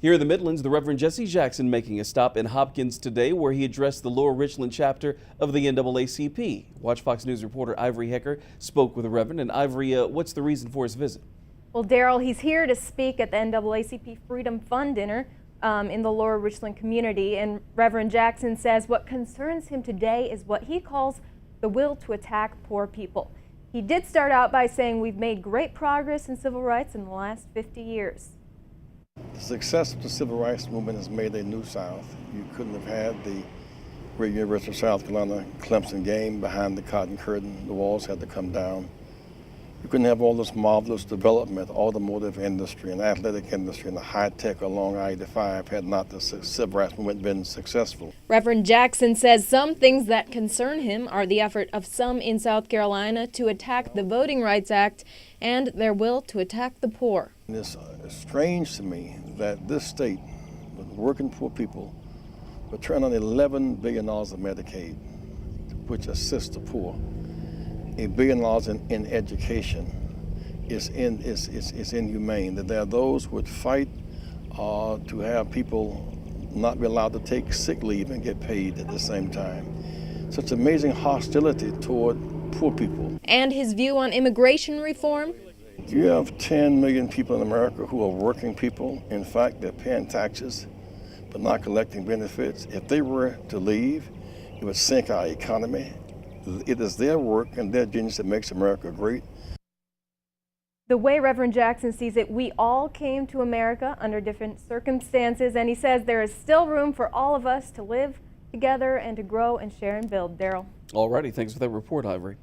Here in the Midlands, the Reverend Jesse Jackson making a stop in Hopkins today, where he addressed the Lower Richland chapter of the NAACP. Watch Fox News reporter Ivory Hecker spoke with the Reverend. And Ivory, what's the reason for his visit? Well, Daryl, he's here to speak at the NAACP Freedom Fund dinner in the Lower Richland community. And Reverend Jackson says what concerns him today is what he calls the will to attack poor people. He did start out by saying we've made great progress in civil rights in the last 50 years. The success of the civil rights movement has made a new South. You couldn't have had the great University of South Carolina Clemson game behind the cotton curtain. The walls had to come down. You couldn't have all this marvelous development, automotive industry and athletic industry and the high tech along I-85 had not the civil rights movement been successful. Reverend Jackson says some things that concern him are the effort of some in South Carolina to attack the Voting Rights Act and their will to attack the poor. It's strange to me that this state, with working poor people, would turn on $11 billion of Medicaid, which assists the poor. $1 billion in education is inhumane. That there are those who would fight to have people not be allowed to take sick leave and get paid at the same time. Such amazing hostility toward poor people. And his view on immigration reform? You have 10 million people in America who are working people. In fact, they're paying taxes but not collecting benefits. If they were to leave, it would sink our economy. It is their work and their genius that makes America great. The way Reverend Jackson sees it, we all came to America under different circumstances, and he says there is still room for all of us to live together and to grow and share and build. Daryl. Alrighty, thanks for that report, Ivory.